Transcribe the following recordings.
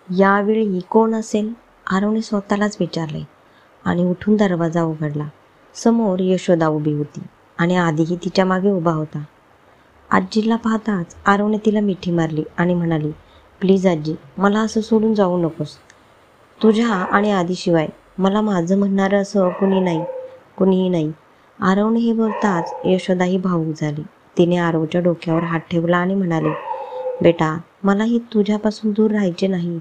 यावेळी कोण असेल? आरवने स्वतःलाच विचारले आणि उठून दरवाजा उघडला. समोर यशोदा उभी होती आणि आधीही तिच्या मागे उभा होता. आजीला पाहताच आरवने तिला मिठी मारली आणि म्हणाली, प्लीज आजी, मला असं सोडून जाऊ नकोस. तुझ्या आणि आधीशिवाय मला माझं म्हणणारं असं कुणीही नाही. आरवने हे बोलताच यशोदाही भावूक झाली. तिने आरवच्या डोक्यावर हात ठेवला आणि म्हणाली, बेटा, मलाही तुझ्यापासून दूर राहायचे नाही,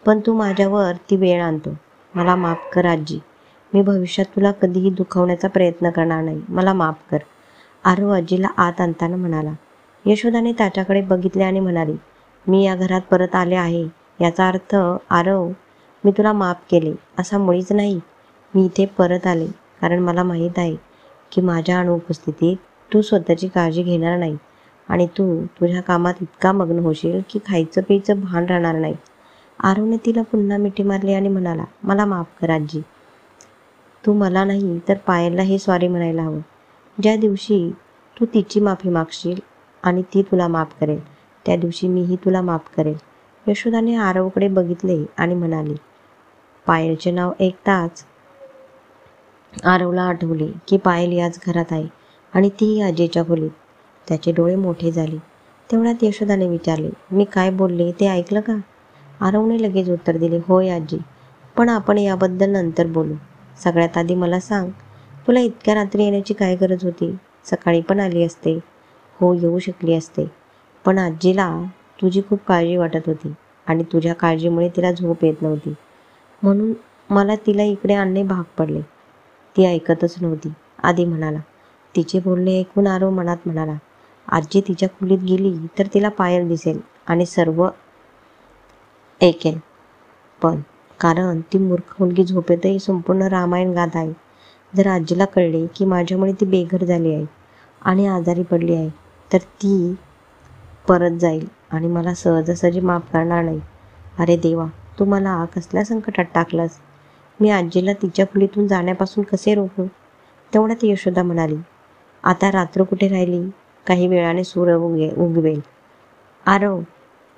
पण तू माझ्यावर ती वेळ आणतो. मला माफ कर आजी. मी भविष्यात तुला कधीही दुखावण्याचा प्रयत्न करणार नाही. मला माफ कर. आरव आजीला आत आणताना म्हणाला. यशोदाने त्याच्याकडे बघितले आणि म्हणाली, मी या घरात परत आले आहे याचा अर्थ आरव, मी तुला माफ केले असा मुळीच नाही. मी इथे परत आले कारण मला माहीत आहे की माझ्या अनुपस्थितीत तू स्वतःची काळजी घेणार नाही आणि तू तुझ्या कामात इतका मग्न होशील की खायचं प्यायचं भान राहणार नाही. आरवने तिला पुन्हा मिठी मारली आणि म्हणाला, मला माफ कर आजी. तू मला नाही तर पायलला हे सॉरी म्हणायला हवं. ज्या दिवशी तू तिची माफी मागशील आणि ती तुला माफ करेल त्या दिवशी मीही तुला माफ करेल. यशोदाने आरवकडे बघितले आणि म्हणाली. पायलचे नाव ऐकताच आरवला आठवले की पायल याच घरात आहे आणि तीही आजीच्या खोलीत. त्याचे डोळे मोठे झाले. तेवढ्यात यशोदाने विचारले, मी काय बोलले ते ऐकलं का? आरवने लगेच उत्तर दिले, होय आजी, पण आपण याबद्दल नंतर बोलू. सगळ्यात आधी मला सांग, तुला इतक्या रात्री येण्याची काय गरज होती? सकाळी पण आली असते. हो, येऊ शकली असते, पण आजीला तुझी खूप काळजी वाटत होती आणि तुझ्या काळजीमुळे तिला झोप येत नव्हती, म्हणून मला तिला इकडे आणणे भाग पडले. ती ऐकतच नव्हती. आधी म्हणाला. तिचे बोलणे ऐकून आरव मनात म्हणाला, आजी तिच्या खोलीत गेली तर तिला पायल दिसेल आणि सर्व ऐकेल, पण कारण ती मूर्ख मुलगी झोपेतही संपूर्ण रामायण गात आहे. जर आजीला कळले की माझ्यामुळे ती बेघर झाली आहे आणि आजारी पडली आहे तर ती परत जाईल आणि मला सहजासहजी माफ करणार नाही. अरे देवा, तू मला कसल्या संकटात टाकलंस. मी आजीला तिच्या खोलीतून जाण्यापासून कसे रोखू? तेवढ्यात यशोदा म्हणाली, आता रात्र कुठे राहिली, काही वेळाने सूर्य उगवेल. आरव,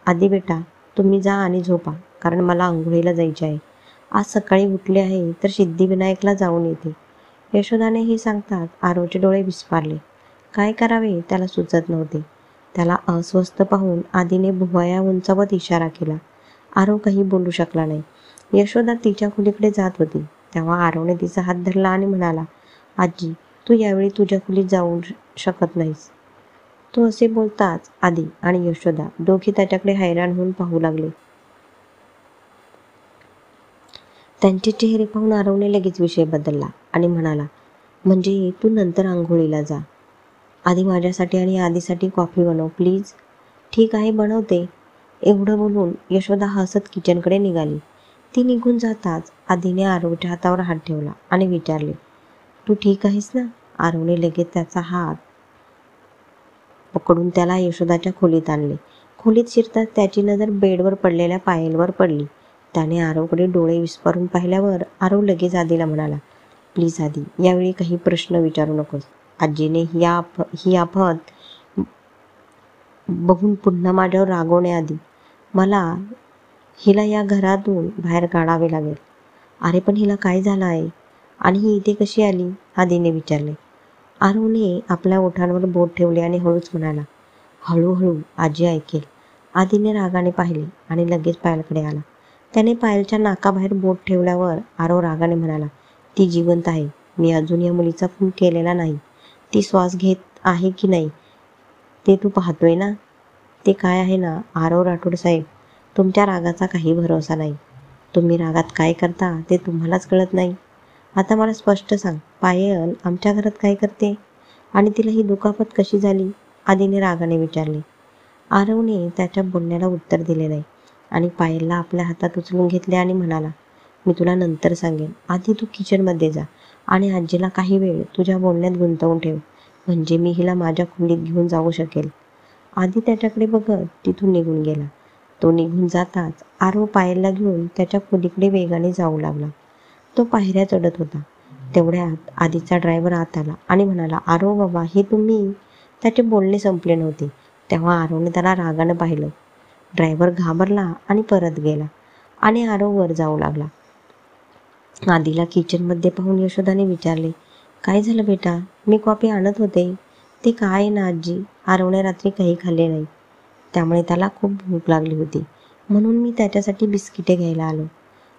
आधी बेटा, तुम्ही जा आणि झोपा, कारण मला आंघोळीला जायचे आहे. आज सकाळी उठले आहे तर सिद्धिविनायकला जाऊन येते. यशोदाने हे सांगताच आरवचे डोळे विस्फारले. काय करावे त्याला सुचत नव्हते. त्याला अस्वस्थ पाहून आधीने भुवया उंचावत इशारा केला. आरव काही बोलू शकला नाही. यशोदा तिच्या खोलीकडे जात होती तेव्हा आरवने तिचा हात धरला आणि म्हणाला, आजी, तू यावेळी तुझ्या खोलीत जाऊ शकत नाहीस. तो असे बोलताच आधी आणि यशोदा दोघे त्याच्याकडे हैराण होऊन पाहू लागले. त्यांचे चेहरे पाहून आरवने लगेच विषय बदलला आणि म्हणाला, म्हणजे तू नंतर आंघोळीला जा. आधी माझ्यासाठी आणि आधीसाठी कॉफी बनव प्लीज. ठीक आहे, बनवते. एवढं बोलून यशोदा हसत किचनकडे निघाली. ती निघून जाताच आधीने आरवच्या हातावर हात ठेवला आणि विचारले, तू ठीक आहेस ना? आरवने लगेच त्याचा हात पकडून त्याला यशोदाच्या खोलीत आणले. खोलीत शिरताच त्याची नजर बेडवर पडलेल्या पायलवर पडली. त्याने आरवकडे डोळे विस्फारून पाहिल्यावर आरव लगेच आधीला म्हणाला, प्लीज आधी, यावेळी काही प्रश्न विचारू नकोस. आजीने ही आफत बघून पुन्हा माझ्यावर रागवण्याआधी मला हिला या घरातून बाहेर काढावे लागेल. अरे पण हिला काय झालं आहे आणि ही इथे कशी आली? आधीने विचारले. आरवने आपल्या ओठांवर बोट ठेवले आणि हळूच म्हणाला, हळूहळू, आजी ऐकेल. आधीने रागाने पाहिले आणि लगेच पायलकडे आला. त्याने पायलच्या नाकाबाहेर बोट ठेवल्यावर आरव रागाने म्हणाला, ती जिवंत आहे. मी अजून या मुलीचा खून केलेला नाही. ती श्वास घेत आहे की नाही ते तू पाहतोय ना? ते काय आहे ना आरव राठोड साहेब, तुमच्या रागाचा काही भरोसा नाही. तुम्ही रागात काय करता ते तुम्हालाच कळत नाही. आता मला स्पष्ट सांग, पायल आमच्या घरात काय करते आणि तिला ही दुखापत कशी झाली? आधीने रागाने विचारले. आरवने त्याच्या बोलण्याला उत्तर दिले नाही आणि पायलला आपल्या हातात उचलून घेतले आणि म्हणाला, मी तुला नंतर सांगेन. आधी तू किचनमध्ये जा आणि आजीला काही वेळ तुझ्या बोलण्यात गुंतवून ठेव, म्हणजे मी हिला माझ्या खोलीत घेऊन जाऊ शकेल. आधी त्याच्याकडे बघत तिथून निघून गेला. तो निघून जाताच आरव पायलला घेऊन त्याच्या खोलीकडे वेगाने जाऊ लागला. तो पायऱ्या चढत होता. तेवढ्यात आधीचा ड्रायव्हर आत आला आणि म्हणाला, आरव बाबा, हे तुम्ही. त्याचे बोलणे संपले नव्हते तेव्हा आरवने त्याला रागानं पाहिलं. ड्रायव्हर घाबरला आणि परत गेला. आणि आरव वर जाऊ लागला. आधीला किचनमध्ये पाहून यशोदाने विचारले, काय झालं बेटा? मी कॉफी आणत होते. ते काय ना आजी, आरवने रात्री काही खाल्ले नाही, त्यामुळे त्याला खूप भूक लागली होती, म्हणून मी त्याच्यासाठी बिस्किटे घ्यायला आलो.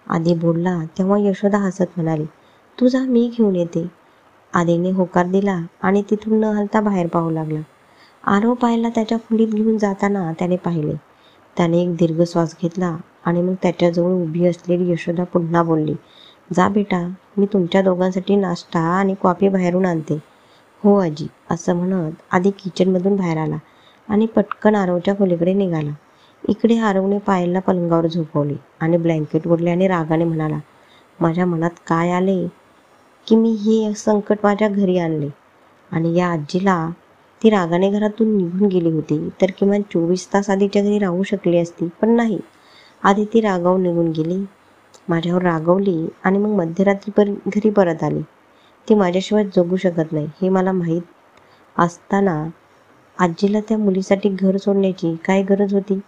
आधी बोलला तेव्हा यशोदा हसत म्हणाली, तू जा, मी घेऊन येते. आधीने होकार दिला आणि तिथून न हलता बाहेर पाहू लागला. आरव पायलला त्याच्या खोलीत घेऊन जाताना त्याने पाहिले. त्याने एक दीर्घ श्वास घेतला आणि मग त्याच्याजवळ उभी असलेली यशोदा पुन्हा बोलली, जा बेटा, मी तुमच्या दोघांसाठी नाश्ता आणि कॉफी बाहेरून आणते. हो आजी, असं म्हणत आधी किचनमधून बाहेर आला आणि पटकन आरवच्या खोलीकडे निघाला. इकडे आरवने पायलला पलंगावर झोपवले आणि ब्लँकेट ओढले आणि रागाने म्हणाला, माझ्या मनात काय आले की मी हे संकट माझ्या घरी आणले. आणि या आजीला, ती रागाने घरातून निघून गेली होती तर किमान 24 तास आधीच्या घरी राहू शकली असती, पण नाही. आधी ती रागावून निघून गेली, माझ्यावर रागवली आणि मग मध्यरात्री घरी परत आली. ती माझ्याशिवाय जगू शकत नाही हे मला माहीत असताना आजीला त्या मुलीसाठी घर सोडण्याची काय गरज होती?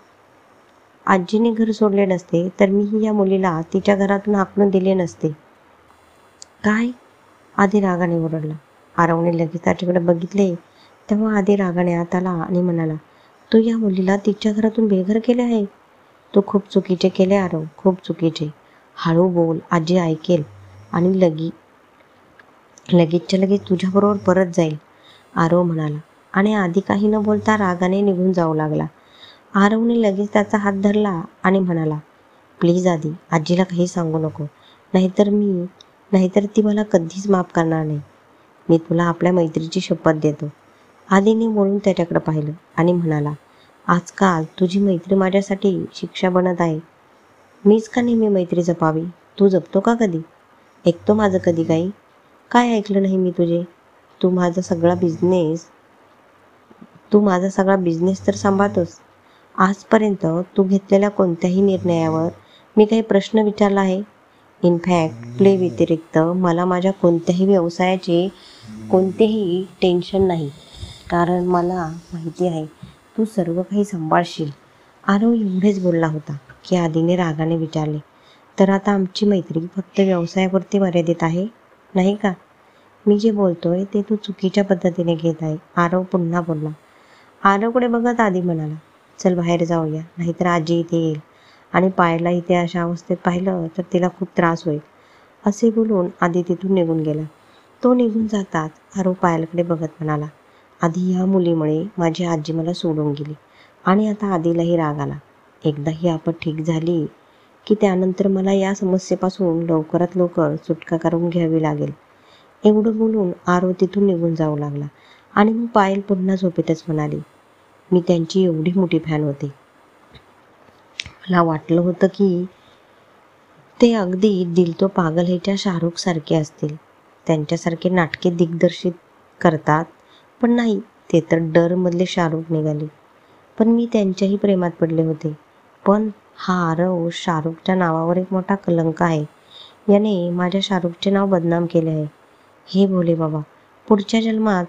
आजीने घर सोडले नसते तर मीही या मुलीला तिच्या घरातून हाकलून दिले नसते. काय? आधी रागाने ओरडला. आरवने लगेच त्याच्याकडे बघितले तेव्हा आधी रागाने आत आला आणि म्हणाला, तू या मुलीला तिच्या घरातून बेघर केले आहे. तू खूप चुकीचे केले आरव, खूप चुकीचे. हळू बोल, आजी ऐकेल आणि लगेचच्या लगेच तुझ्याबरोबर परत जाईल, आरव म्हणाला आणि आधी काही न बोलता रागाने निघून जाऊ लागला. आरवने लगेच त्याचा हात धरला आणि म्हणाला, प्लीज आधी, आजीला काही सांगू नको, नाहीतर ती मला कधीच माफ करणार नाही. मी तुला आपल्या मैत्रीची शपथ देतो. आधीने बोलून त्याच्याकडे पाहिलं आणि म्हणाला, आजकाल तुझी मैत्री माझ्यासाठी शिक्षा बनत आहे. मीच का नेहमी मैत्री जपावी? तू जपतो का कधी? ऐकतो माझं कधी काही? काय ऐकलं नाही मी तुझे? तू माझा सगळा बिझनेस तर सांभाळतोस. आजपर्यंत तू घेतलेल्या कोणत्याही निर्णयावर मी काही प्रश्न विचारला आहे? इनफॅक्ट प्ले व्यतिरिक्त मला माझ्या कोणत्याही व्यवसायाचे कोणतेही टेन्शन नाही, कारण मला माहिती आहे तू सर्व काही सांभाळशील. आरव एवढेच बोलला होता की आधीने रागाने विचारले, तर आता आमची मैत्री फक्त व्यवसायापुरती मर्यादित आहे, नाही का? मी जे बोलतोय ते तू चुकीच्या पद्धतीने घेत आहे, आरव पुन्हा बोलला. आरवकडे बघत आधी म्हणाला, चल बाहेर जाऊया, नाहीतर आजी इथे येईल आणि पायलला इथे अशा अवस्थेत पाहिलं तर तिला खूप त्रास होईल. असे बोलून आधी तिथून निघून गेला. तो निघून जाताच आरव पायलकडे बघत म्हणाला, आधी या मुलीमुळे माझी आजी मला सोडून गेली आणि आता आधीलाही राग आला. एकदा ही आपत ठीक झाली की त्यानंतर मला या समस्येपासून लवकरात लवकर सुटका करून घ्यावी लागेल. एवढं बोलून आरव तिथून निघून जाऊ लागला आणि मग पायल पुन्हा झोपेतच म्हणाली, मी त्यांची एवढी मोठी फॅन होते. मला वाटलं होतं की ते अगदी दिल तो पागल हेच्या शाहरुख सारखे असतील, त्यांच्यासारखे नाटके दिग्दर्शित करतात, पण नाही, ते तर डरमधले शाहरुख निघाले. पण मी त्यांच्याही प्रेमात पडले होते. पण हा आरव शाहरुखच्या नावावर एक मोठा कलंक आहे. याने माझ्या शाहरुखचे नाव बदनाम केले आहे. हे भोले बाबा, पुढच्या जन्मात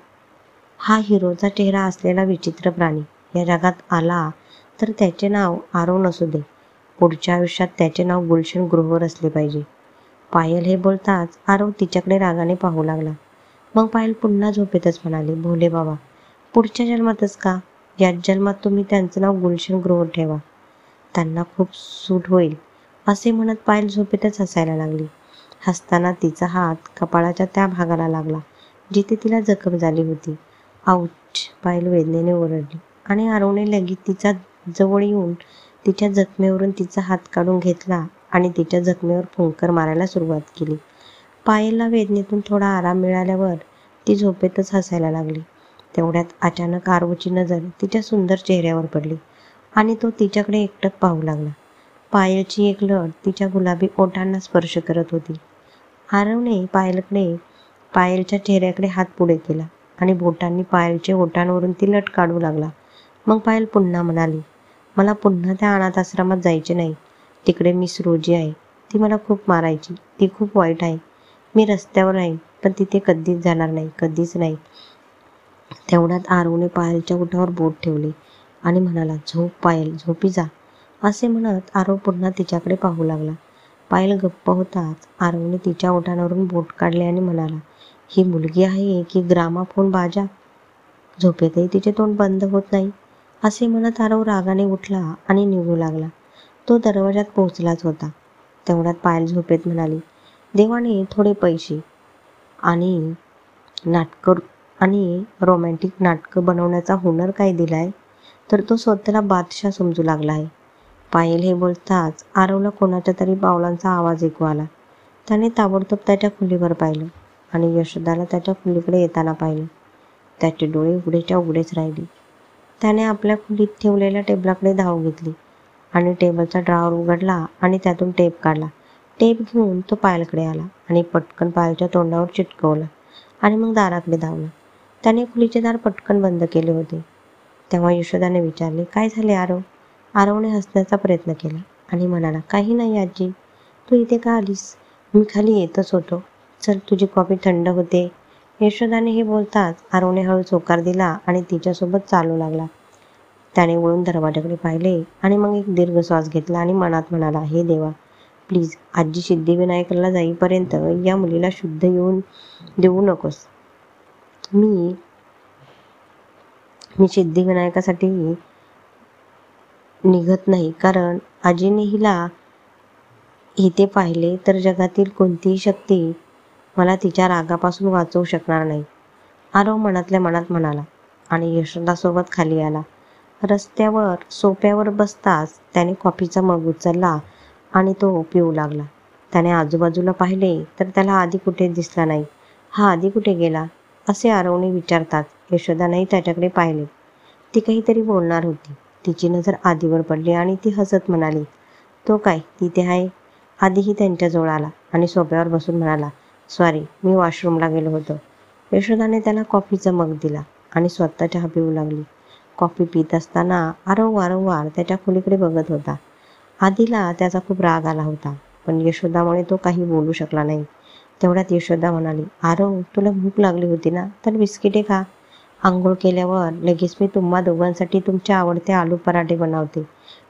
हा हिरोचा चेहरा असलेला विचित्र प्राणी या जगात आला तर त्याचे नाव आरव नसू दे, पुढच्या आयुष्यात त्याचे नाव गुलशन ग्रोव्हर असले पाहिजे. पायल हे बोलताच आरव तिच्याकडे रागाने पाहू लागला. मग पायल पुन्हा झोपेतच म्हणाली, भोले बाबा, पुढच्या जन्मातच का? याच जन्मात तुम्ही त्यांचं नाव गुलशन ग्रोव्हर ठेवा, त्यांना खूप सूट होईल. असे म्हणत पायल झोपेतच हसायला लागली. हसताना तिचा हात कपाळाच्या त्या भागाला लागला जिथे तिला जखम झाली होती. आऊच, पायल वेदनेने ओरडली आणि आरवने लगेच तिच्या जवळ येऊन तिच्या जखमेवरून तिचा हात काढून घेतला आणि तिच्या जखमेवर फुंकर मारायला सुरुवात केली. पायलला वेदनेतून थोडा आराम मिळाल्यावर ती झोपेतच हसायला लागली. तेवढ्यात अचानक आरवची नजर तिच्या सुंदर चेहऱ्यावर पडली आणि तो तिच्याकडे एकटक पाहू लागला. पायलची एक लट तिच्या गुलाबी ओठांना स्पर्श करत होती. आरवने पायलच्या चेहऱ्याकडे हात पुढे केला आणि बोटांनी पायलच्या ओठांवरून ती लट काढू लागला. मग पायल पुन्हा म्हणाली, मला पुन्हा त्या अनाथ आश्रमात जायचे नाही. तिकडे मिस रोजी आहे, ती मला खूप मारायची, ती खूप वाईट आहे. मी रस्त्यावर राहीन पण तिथे कधीच जाणार नाही, कधीच नाही. तेवढ्यात आरवने पायलच्या ओठावर बोट ठेवले आणि म्हणाला, झोप पायल, झोपी जा. असे म्हणत आरव पुन्हा तिच्याकडे पाहू लागला. पायल गप्प होताच आरवने तिच्या ओठांवरून बोट काढले आणि म्हणाला, ही मुलगी आहे की ग्रामाफोन बाजा? झोपेतही तिचे तोंड बंद होत नाही. असे म्हणत आरव रागाने उठला आणि निघू लागला. तो दरवाजात पोहोचलाच होता. तेवढ्यात पायल झोपेत म्हणाली, देवाने थोडे पैसे आणि नाटकं आणि रोमॅन्टिक नाटकं बनवण्याचा हुनर काय दिलाय, तर तो स्वतःला बादशाह समजू लागला आहे. पायल हे बोलताच आरवला कोणाच्या तरी पावलांचा आवाज ऐकू आला. त्याने ताबडतोब त्याच्या खोलीवर पाहिलं आणि यशोदाला त्याच्या खोलीकडे येताना पाहिलं. त्याचे डोळे उघडेच्या उघडेच राहिले. त्याने आपल्या खोलीत ठेवलेल्या टेबलाकडे धाव घेतली आणि टेबलचा ड्रॉवर उघडला आणि त्यातून टेप काढला. टेप घेऊन तो पायलकडे आला आणि पटकन पायलच्या तोंडावर चिटकवला आणि मग दाराकडे धावला. त्याने खोलीचे दार पटकन बंद केले होते. तेव्हा यशोदाने विचारले, काय झाले आरव? आरवने हसण्याचा प्रयत्न केला आणि म्हणाला, काही नाही आजी, तू इथे का आलीस? मी खाली येतच होतो. चल, तुझी कॉफी थंड होते. यशोदाने हे बोलताच आरवने हळूच होकार दिला आणि तिच्यासोबत चालू लागला. त्याने वळून दरवाजाकडे पाहिले आणि मग एक दीर्घ श्वास घेतला आणि मनात म्हणाला, हे देवा, प्लीज आजी सिद्धिविनायकला जाईपर्यंत या मुलीला शुद्ध येऊन देऊ नकोस. मी सिद्धिविनायकासाठी निघत नाही, कारण आजीने हिला इथे पाहिले तर जगातील कोणतीही शक्ती मला तिच्या रागापासून वाचवू शकणार नाही. आरव मनातल्या मनात म्हणाला आणि यशोदासोबत खाली आला. रस्त्यावर सोफ्यावर बसताच त्याने कॉफीचा मग उचलला आणि तो पिऊ लागला. त्याने आजूबाजूला पाहिले तर त्याला आधी कुठे दिसला नाही. हा आधी कुठे गेला असे आरवने विचारतात यशोदानेही त्याच्याकडे पाहिले. ती काहीतरी बोलणार होती. तिची नजर आधीवर पडली आणि ती हसत म्हणाली, तो काय तिथे आहे? आधीही त्यांच्याजवळ आला आणि सोफ्यावर बसून म्हणाला, सॉरी, मी वॉशरूमला गेलो होतो. यशोदाने त्याला कॉफीचा मग दिला आणि स्वतः चहा पिऊ लागली. कॉफी पित असताना आरव वारंवार त्याच्या खोलीकडे बघत होता. आधीला त्याचा खूप राग आला होता, पण यशोदामुळे तो काही बोलू शकला नाही. तेवढ्यात यशोदा म्हणाली, आरव, तुला भूक लागली होती ना, तर बिस्किटे खा. आंघोळ केल्यावर लगेच मी तुम्हा दोघांसाठी तुमचे आवडते आलू पराठे बनवते.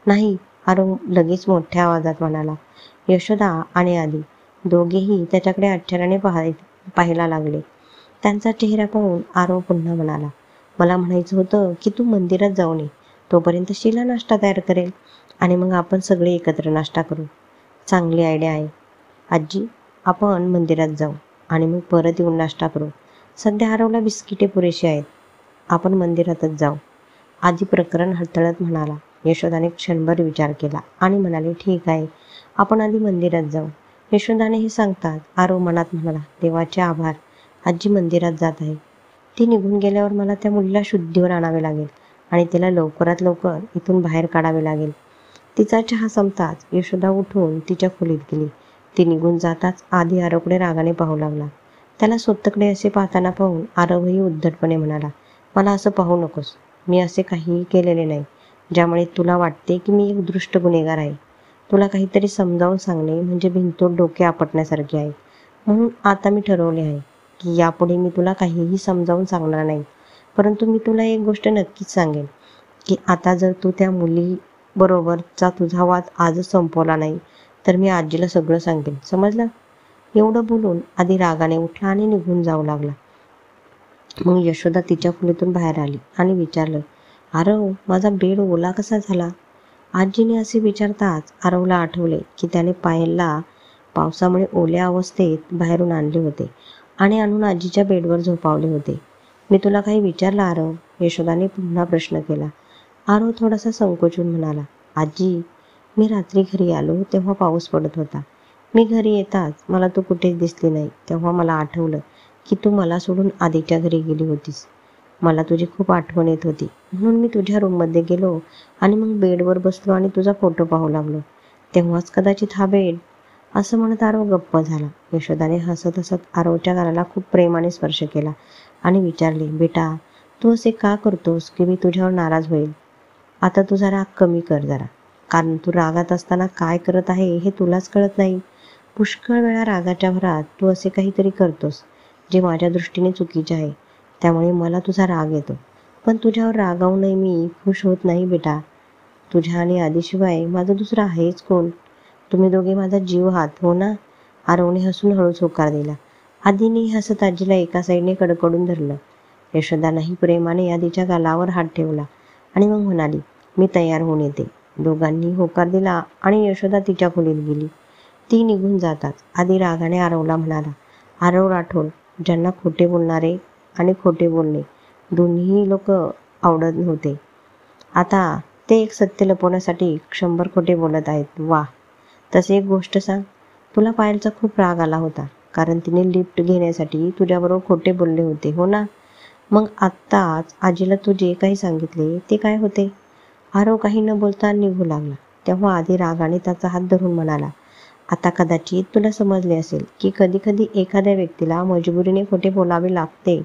नाही, आरव लगेच मोठ्या आवाजात म्हणाला. यशोदा आणि आधी दोघेही त्याच्याकडे आश्चर्याने पाहायला लागले. त्यांचा चेहरा पाहून आरव पुन्हा म्हणाला, मला म्हणायचं होतं की तू मंदिरात जाऊन ये. तोपर्यंत शीला नाश्ता तयार करेल आणि मग आपण सगळे एकत्र नाश्ता करू. चांगली आयडिया आहे आजी, आपण मंदिरात जाऊ आणि मग परत येऊन नाश्ता करू. सध्या आरवला बिस्किटे पुरेशी आहेत. आपण मंदिरातच जाऊ. आजी प्रकरण हाताळत म्हणाला. यशोदाने क्षणभर विचार केला आणि म्हणाले, ठीक आहे, आपण आधी मंदिरात जाऊ. यशोदाने हे सांगतात आरव मनात म्हणाला, देवाचे आभार, आजी मंदिरात जात आहे. ती निघून गेल्यावर मला त्या मुलीला शुद्धीवर आणावे लागेल आणि तिला लवकरात लवकर इथून बाहेर काढावे लागेल. तिचा चहा संपताच यशोदा उठून तिच्या खोलीत गेली. ती निघून जाताच आधी आरवकडे रागाने पाहू लागला. त्याला स्वतःकडे असे पाहताना पाहून आरवही उद्धटपणे म्हणाला, मला असं पाहू नकोस. मी असे काहीही केलेले नाही ज्यामुळे तुला वाटते की मी एक दुष्ट गुन्हेगार आहे. तुला काहीतरी समजावून सांगणे म्हणजे भिंतोड डोके आपटण्यासारखे आहे. म्हणून आता मी ठरवले आहे की यापुढे मी तुला काहीही समजावून सांगणार नाही. परंतु मी तुला एक गोष्ट नक्कीच सांगेन की आता जर तू त्या मुलीबरोबरचा तुझा वाद आजच संपवला नाही तर मी आजीला सगळं सांगेन, समजलं? एवढं बोलून आधी रागाने उठला आणि निघून जाऊ लागला. मग यशोदा तिच्या खोलीतून बाहेर आली आणि विचारलं, आरव, माझा बेड ओला कसा झाला? आजीने असे विचारताच आरवला आठवले की त्याने पायलला पावसामुळे ओल्या अवस्थेत बाहेरून आणले होते आणि आणून आजीच्या बेडवर झोपावले होते. मी तुला काही विचारलं आरव? यशोदाने पुन्हा प्रश्न केला. आरव थोडासा संकोचून म्हणाला, आजी, मी रात्री घरी आलो तेव्हा पाऊस पडत होता. मी घरी येताच मला तू कुठेच दिसली नाही. तेव्हा मला आठवलं की तू मला सोडून आधीच्या घरी गेली होतीस. मला तुझी खूप आठवण येत होती, म्हणून मी तुझ्या रूममध्ये गेलो आणि मग बेडवर बसलो आणि तुझा फोटो पाहू लागलो. तेव्हाच कदाचित हा बेड. असं म्हणत आरव गप्प झाला. यशोदाने हसत हसत आरवच्या गालाला खूप प्रेमाने स्पर्श केला आणि विचारले, बेटा, तू असे का करतोस की मी तुझ्यावर नाराज होईल? आता तुझा राग कमी कर जरा, कारण तू रागात असताना काय करत आहे हे तुलाच कळत नाही. पुष्कळ वेळा रागाच्या भरात तू असे काहीतरी करतोस जे माझ्या दृष्टीने चुकीचे आहे. त्यामुळे मला तुझा राग येतो. पण तुझ्यावर रागावूनही मी खुश होत नाही बेटा. तुझ्या आणि आधीशिवाय माझं दुसरं आहेच कोण? तुम्ही दोघे माझा जीव आहात, हो ना? आरवने हसून हळूच होकार दिला. आधीने हसत आजीला एका साईडने कडकडून धरलं. यशोदानाही प्रेमाने आधीच्या गालावर हात ठेवला आणि मग म्हणाली, मी तयार होऊन येते. दोघांनी होकार दिला आणि यशोदा तिच्या खोलीत गेली. ती निघून जातात आधी रागाने आरवला म्हणाला, आरव राठोड, ज्यांना खोटे बोलणारे आणि खोटे बोलणे दोन्ही लोक आवडत नव्हते, आता ते एक सत्य लपवण्यासाठी 100 खोटे बोलत आहेत. वा. तसे एक गोष्ट सांग, तुला पायलचा खूप राग आला होता कारण तिने लिफ्ट घेण्यासाठी तुझ्याबरोबर खोटे बोलले होते, हो ना? मग आत्ताच आजीला तू जे काही सांगितले ते काय होते? आरव काही न बोलता निघू लागला. तेव्हा आधी रागाने त्याचा हात धरून म्हणाला, आता कदाचित तुला समजले असेल की कधी कधी एखाद्या व्यक्तीला मजबुरीने खोटे बोलावे लागते,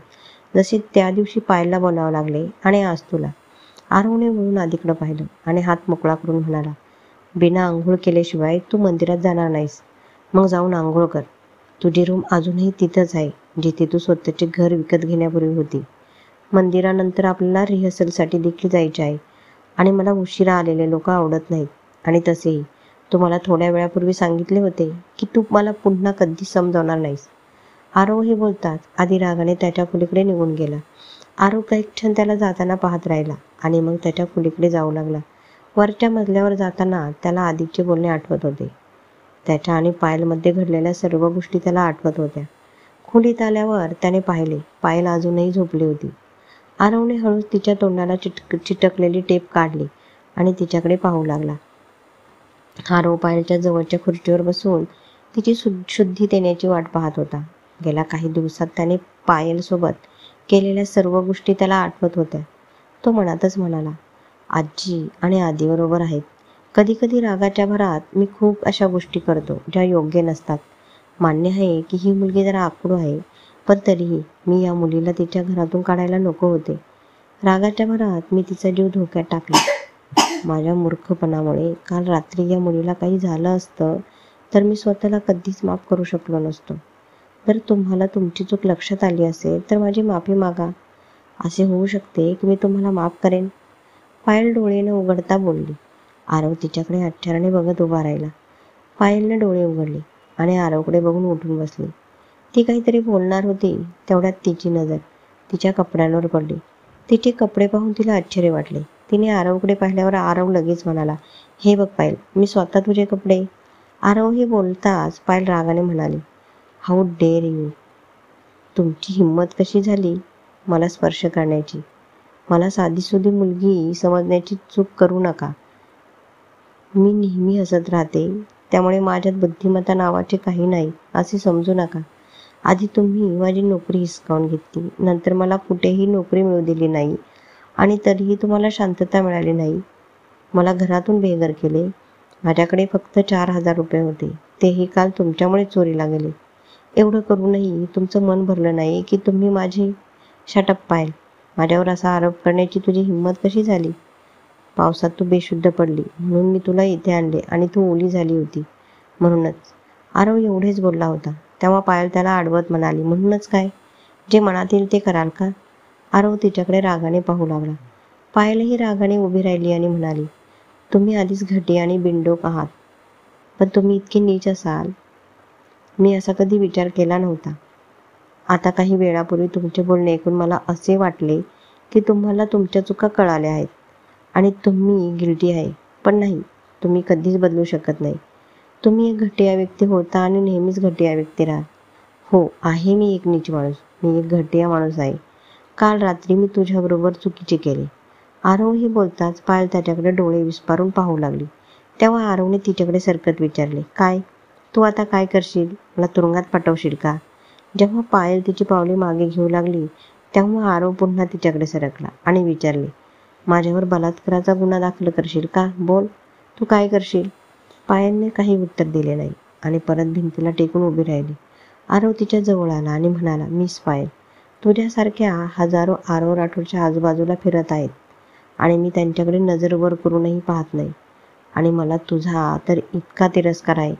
जसे त्या दिवशी पायलला बोलावं लागले आणि आज तुला. आरवने वळून आधीकडे पाहिलं आणि हात मोकळा करून म्हणाला, बिना आंघोळ केल्याशिवाय तू मंदिरात जाणार नाहीस. मग जाऊन आंघोळ कर. तुझी रूम अजूनही तिथंच आहे जिथे तू स्वतःचे घर विकत घेण्यापूर्वी होती. मंदिरानंतर आपल्याला रिहर्सलसाठी देखील जायचे आहे आणि मला उशिरा आलेले लोक आवडत नाहीत. आणि तसेही तू मला थोड्या वेळापूर्वी सांगितले होते की तू मला पुन्हा कधीच समजावणार नाहीस. आरव हे बोलताच आधी रागाने त्याच्या खोलीकडे निघून गेला. आरव काही क्षण त्याला जाताना पाहत राहिला आणि मग त्याच्या खोलीकडे जाऊ लागला. वरच्या मजल्यावर जाताना त्याला आधीचे बोलणे आठवत होते. त्याच्या आणि पायलमध्ये घडलेल्या सर्व गोष्टी त्याला आठवत होत्या. खोलीत आल्यावर त्याने पाहिले, पायल अजूनही झोपली होती. आरवने हळूच तिच्या तोंडाला चिटकलेली टेप काढली आणि तिच्याकडे पाहू लागला. आरव पायलच्या जवळच्या खुर्चीवर बसून तिची शुद्धी देण्याची वाट पाहत होता. गेल्या काही दिवसात त्याने पायलसोबत केलेल्या सर्व गोष्टी त्याला आठवत होत्या. तो मनातच म्हणाला, आजी आणि आधीबरोबर आहेत. कधी कधी रागाच्या भरात मी खूप अशा गोष्टी करतो ज्या योग्य नसतात. मान्य आहे की ही मुलगी जरा आकडू आहे, पण तरीही मी या मुलीला तिच्या घरातून काढायला नको होते. रागाच्या भरात मी तिचा जीव धोक्यात टाकला. माझ्या मूर्खपणामुळे काल रात्री या मुलीला काही झालं असतं तर मी स्वतःला कधीच माफ करू शकलो नसतो. जर तुम्हाला तुमची चूक लक्षात आली असेल तर माझी माफी मागा. असे होऊ शकते की मी तुम्हाला माफ करेन. पायल डोळे न उघडता बोलली. आरव तिच्याकडे आश्चर्याने बघत उभा राहिला. पायलने डोळे उघडले आणि आरवकडे बघून उठून बसली. ती काहीतरी बोलणार होती तेवढ्यात तिची नजर तिच्या कपड्यांवर पडली. तिचे कपडे पाहून तिला आश्चर्य वाटले. तिने आरवकडे पाहिल्यावर आरव लगेच म्हणाला, हे बघ पायल, मी स्वतः तुझे कपडे. आरव हे बोलताच पायल रागाने म्हणाली, हाऊ डेअर यू, तुमची हिंमत कशी झाली मला स्पर्श करण्याची? मला साधीसुधी मुलगी समजण्याची चूक करू नका. मी नेहमी हसत राहते, त्यामुळे माझ्यात बुद्धिमत्ता नावाचे काही नाही असे समजू नका. आधी तुम्ही माझी नोकरी हिसकावून घेतली, नंतर मला कुठेही नोकरी मिळू दिली नाही आणि तरीही तुम्हाला शांतता मिळाली नाही. मला घरातून बेघर केले. माझ्याकडे फक्त 4,000 रुपये होते, तेही काल तुमच्यामुळे चोरीला गेले. एवढं करूनही तुमचं मन भरलं नाही की तुम्ही माझी. शटअप पायल, माझ्यावर असा आरोप करण्याची तुझी हिंमत कशी झाली? पावसात तू बेशुद्ध पडली म्हणून मी तुला इथे आणले आणि तू ओली झाली होती म्हणूनच. आरव एवढेच बोलला होता तेव्हा पायल त्याला आडवत म्हणाली, म्हणूनच काय? जे मनात येईल ते कराल का? आरव तिच्याकडे रागाने पाहू लागला. पायलही रागाने उभी राहिली आणि म्हणाली, तुम्ही आधीच घटिया आणि बिनडोक आहात, पण तुम्ही इतके नीच असाल मी असा कधी विचार केला नव्हता. आता काही वेळापूर्वी तुमचे बोलणे ऐकून मला असे वाटले की तुम्हाला तुमच्या चुका कळाल्या आहेत आणि तुम्ही गिल्टी आहे. पण नाही, तुम्ही कधीच बदलू शकत नाही. तुम्ही एक घटिया व्यक्ती होता आणि नेहमीच घटिया व्यक्ती राहा. हो, आहे मी एक नीच माणूस, मी एक घटिया माणूस आहे. काल रात्री मी तुझ्याबरोबर चुकीचे केले. आरव हे बोलताच पायल त्याच्याकडे डोळे विस्पारून पाहू लागली. तेव्हा आरवने तिच्याकडे सरकत विचारले, काय? तू आता काय करशील? मला तुरुंगात पाठवशील का? जेव्हा पायल तिची पावले मागे घेऊ लागली तेव्हा आरव पुन्हा तिच्याकडे सरकला आणि विचारले, माझ्यावर बलात्काराचा गुन्हा दाखल करशील का? बोल, तू काय करशील? पायलने काही उत्तर दिले नाही आणि परत भिंतीला टेकून उभी राहिली. आरव तिच्या जवळ आला आणि म्हणाला, मिस पायल, तुझ्यासारख्या हजारो आरव राठोडच्या आजूबाजूला फिरत आहेत आणि मी त्यांच्याकडे नजर वर करूनही पाहत नाही. आणि मला तुझा तर इतका तिरस्कार आहे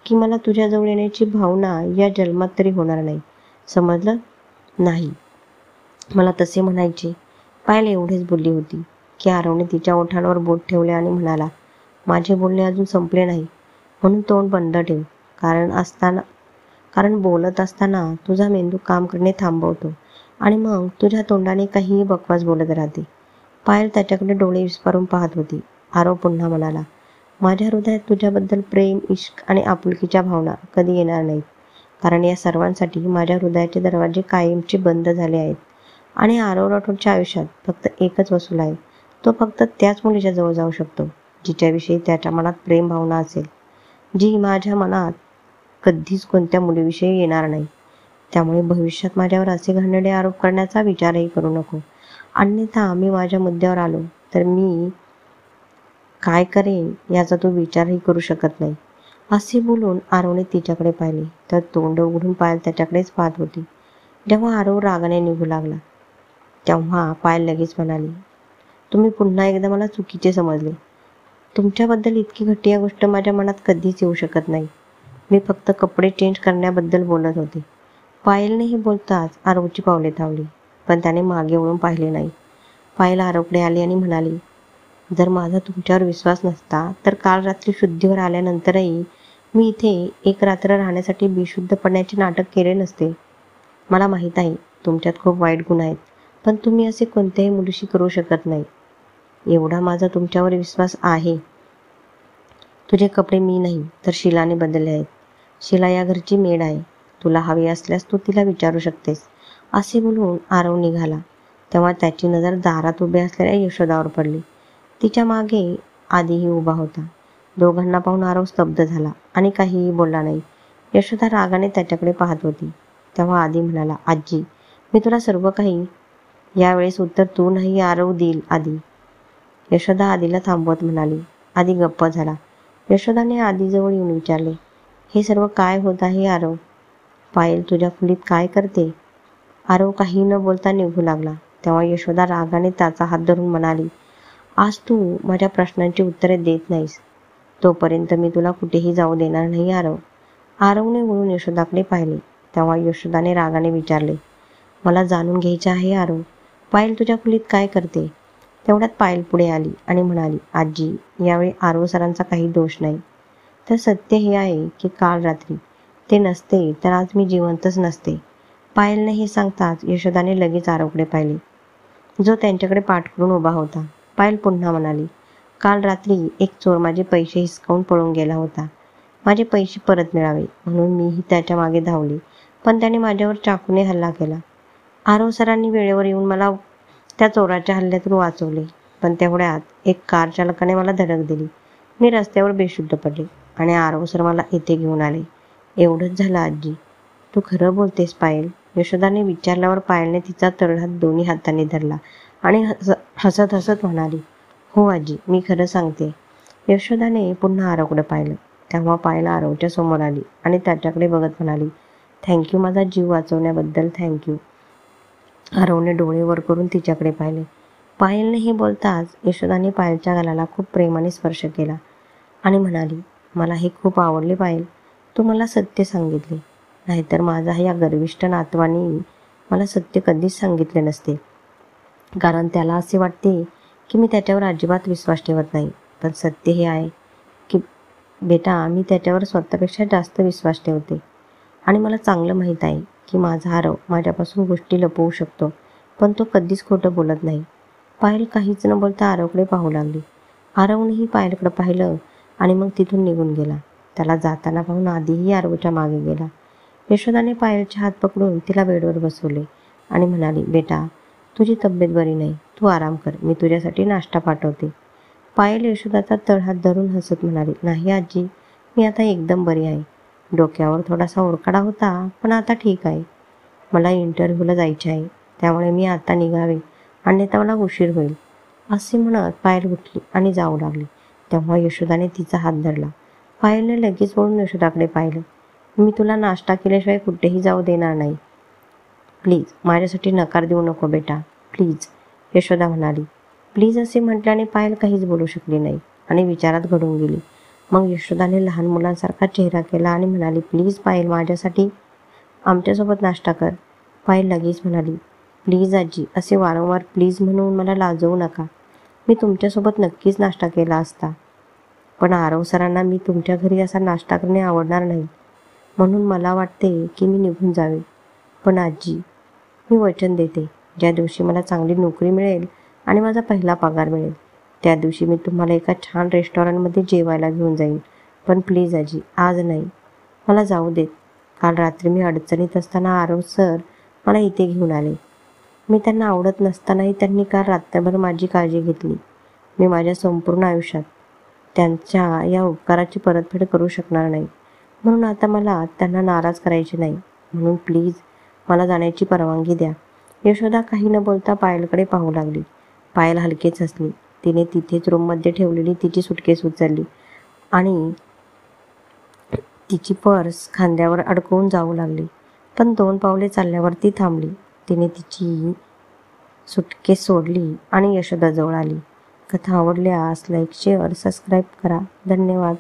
की मला तुझ्याजवळ येण्याची भावना या जन्मात तरी होणार नाही. समजलं? नाही, मला तसे म्हणायचे. पायल एवढेच बोलली होती. की आरवने तिच्या ओठांवर बोट ठेवले आणि म्हणाला, माझे बोलणे अजून संपले नाही, म्हणून तोंड बंद ठेव. कारण बोलत असताना तुझा मेंदू काम करणे थांबवतो आणि मग तुझ्या तोंडाने काहीही बकवास बोलत राहते. पायल त्याच्याकडे डोळे विस्फारून पाहत होती. आरव पुन्हा म्हणाला, माझ्या हृदयात तुझ्याबद्दल प्रेम, इश्क आणि आपुलकीच्या भावना कधी येणार नाहीत. कारण या सर्वांसाठी माझ्या हृदयाचे दरवाजे कायमचे बंद झाले आहेत. आणि आरव राठोडच्या आयुष्यात फक्त एकच वसूल आहे. तो फक्त त्याच मुलीच्या जवळ जाऊ शकतो, जिच्याविषयी त्याच्या मनात प्रेम भावना असेल, जी माझ्या मनात कधीच कोणत्या मुलीविषयी येणार नाही. त्यामुळे भविष्यात माझ्यावर असे घाणेरडे आरोप करण्याचा विचारही करू नको. अन्यथा मी माझ्या मुद्द्यावर आलो तर मी काय करेन याचा तू विचारही करू शकत नाही. असे बोलून आरवने तिच्याकडे पाहिले तर तोंड उघडून पायल त्याच्याकडेच पाहत होती. जेव्हा आरव रागाने निघू लागला तेव्हा पायल लगेच म्हणाली, तुम्ही पुन्हा एकदा मला चुकीचे समजले. तुमच्याबद्दल इतकी घटिया गोष्ट माझ्या मनात कधीच येऊ शकत नाही. मी फक्त कपडे चेंज करण्याबद्दल बोलत होते. पायलने हे बोलताच आरवची पावले थांबली, पण त्याने मागे वळून पाहिले नाही. पायल आरवकडे आली आणि म्हणाली, जर माझा तुमच्यावर विश्वास नसता तर काल रात्री शुद्धीवर आल्यानंतरही मी इथे एक रात्र राहण्यासाठी बेशुद्ध पडण्याचे नाटक केले नसते. मला माहीत आहे तुमच्यात खूप वाईट गुण आहेत, पण तुम्ही असे कोणत्याही मुलीशी करू शकत नाही. एवढा माझा तुमच्यावर विश्वास आहे. तुझे कपडे मी नाही तर शिलाने बदलले आहेत. शिला या घरची मेड आहे. तुला हवे असल्यास तू तिला विचारू शकतेस. असे बोलून आरव निघाला तेव्हा त्याची नजर दारात उभे असलेल्या यशोदावर पडली. तिच्या मागे आधीही उभा होता. दोघांना पाहून आरव स्तब्ध झाला आणि काहीही बोलला नाही. यशोदा रागाने त्याच्याकडे पाहत होती. तेव्हा आधी म्हणाला, आजी, मी तुला सर्व काही. यावेळेस उत्तर तू नाही आरव देईल. आधी. यशोदा आधीला थांबवत म्हणाली. आधी गप्प झाला. यशोदाने आधीजवळ येऊन विचारले, हे सर्व काय होत आहे आरव? पायल तुझ्या खोलीत काय करते? आरव काही न बोलता निघू लागला. तेव्हा यशोदा रागाने त्याचा हात धरून म्हणाली, आज तू माझ्या प्रश्नांची उत्तरे देत नाहीस तोपर्यंत मी तुला कुठेही जाऊ देणार नाही आरव. आरवने वळून यशोदाकडे पाहिले. तेव्हा यशोदाने रागाने विचारले, मला जाणून घ्यायचे आहे आरव, पायल तुझ्या खोलीत काय करते? तेवढ्यात पायल पुढे आली आणि म्हणाली, आजी, यावेळी आरव सरांचा काही दोष नाही. तर सत्य हे आहे की काल रात्री ते नसते तर आज मी जिवंतच नसते. पायलने हे सांगताच यशोदाने लगेच आरवकडे पाहिले, जो त्यांच्याकडे पाठ करून उभा होता. पायल पुन्हा म्हणाली, काल रात्री एक चोर माझे पैसे हिसकावून पळून गेला होता. माझे पैसे परत मिळावे म्हणून मीही त्याच्या मागे धावले, पण त्याने माझ्यावर चाकूने हल्ला केला. आरव सरांनी वेळेवर येऊन मला त्या चोराच्या हल्ल्यातून वाचवले, पण तेवढ्यात एक कार चालकाने मला धडक दिली. मी रस्त्यावर बेशुद्ध पडले आणि आरव सर मला इथे घेऊन आले. एवढंच झालं आजी. तू खरं बोलतेस पायल? यशोदाने विचारल्यावर पायलने तिचा तळहात दोन्ही हातांनी धरला आणि हसत हसत म्हणाली, हो आजी, मी खरं सांगते. यशोदाने पुन्हा आरवकडे पाहिलं. तेव्हा पायल आरवच्या समोर आली आणि त्याच्याकडे बघत म्हणाली, थँक्यू माझा जीव वाचवण्याबद्दल, थँक्यू. आरवने डोळे वर करून तिच्याकडे पाहिले. पायलने हे बोलताच यशोदाने पायलच्या गालाला खूप प्रेमाने स्पर्श केला आणि म्हणाली, मला हे खूप आवडले पायल. तू मला सत्य सांगितले, नाहीतर माझा या गर्विष्ठ नातवाने मला सत्य कधीच सांगितले नसते. कारण त्याला असे वाटते की मी त्याच्यावर अजिबात विश्वास ठेवत नाही. पण सत्य हे आहे की बेटा, मी त्याच्यावर स्वतःपेक्षा जास्त विश्वास ठेवते. आणि मला चांगलं माहीत आहे की माझा आरव माझ्यापासून गोष्टी लपवू शकतो, पण तो कधीच खोटं बोलत नाही. पायल काहीच न बोलता आरवकडे पाहू लागली. आरवनेही पायलकडे पाहिलं आणि मग तिथून निघून गेला. त्याला जाताना पाहून आधीही आरवच्या मागे गेला. यशोदाने पायलचे हात पकडून तिला बेडवर बसवले आणि म्हणाली, बेटा, तुझी तब्येत बरी नाही, तू आराम कर, मी तुझ्यासाठी नाश्ता पाठवते. पायल यशोदाचा तळहात धरून हसत म्हणाली, नाही आजी, मी आता एकदम बरी आहे. डोक्यावर थोडासा ओरकाडा होता, पण आता ठीक आहे. मला इंटरव्ह्यूला जायचे आहे, त्यामुळे मी आता निघावे, अन्यथा मला उशीर होईल. असे म्हणत पायल उठली आणि जाऊ लागली. तेव्हा यशोदाने तिचा हात धरला. पायलने लगेच वळून यशोदाकडे पाहिलं. मी तुला नाश्ता केल्याशिवाय कुठेही जाऊ देणार नाही. प्लीज माझ्यासाठी नकार देऊ नको बेटा, प्लीज, यशोदा म्हणाली. प्लीज असे म्हटल्याने पायल काहीच बोलू शकली नाही आणि विचारात घडून गेली. मग यशोदाने लहान मुलांसारखा चेहरा केला आणि म्हणाली, प्लीज पायल, माझ्यासाठी आमच्यासोबत नाश्ता कर. पायल लगेच म्हणाली, प्लीज आजी, असे वारंवार प्लीज म्हणून मला लाजवू नका. मी तुमच्यासोबत नक्कीच नाश्ता केला असता, पण आरव सरांना मी तुमच्या घरी असा नाश्ता करणे आवडणार नाही, म्हणून मला वाटते की मी निघून जावे. पण आजी, मी वचन देते, ज्या दिवशी मला चांगली नोकरी मिळेल आणि माझा पहिला पगार मिळेल, त्या दिवशी मी तुम्हाला एका छान रेस्टॉरंटमध्ये जेवायला घेऊन जाईन. पण प्लीज आजी, आज नाही. मला जाऊ देत. काल रात्री मी अडचणीत असताना आरव सर मला इथे घेऊन आले. मी त्यांना आवडत नसतानाही त्यांनी काल रात्रभर माझी काळजी घेतली. मी माझ्या संपूर्ण आयुष्यात त्यांच्या या उपकाराची परतफेड करू शकणार नाही, म्हणून आता मला त्यांना नाराज करायचे नाही. म्हणून प्लीज मला जाण्याची परवानगी द्या. यशोदा काही न बोलता पायलकडे पाहू लागली. पायल हलकेच हसली. तिने तिथेच रूममध्ये ठेवलेली तिची सुटकेस उचलली आणि तिची पर्स खांद्यावर अडकवून जाऊ लागली. पण 2 पावले चालल्यावर ती थांबली. तिने तिची सुटकेस सोडली आणि यशोदाजवळ आली. कथा आवडल्यास लाईक, शेअर, सबस्क्राईब करा. धन्यवाद.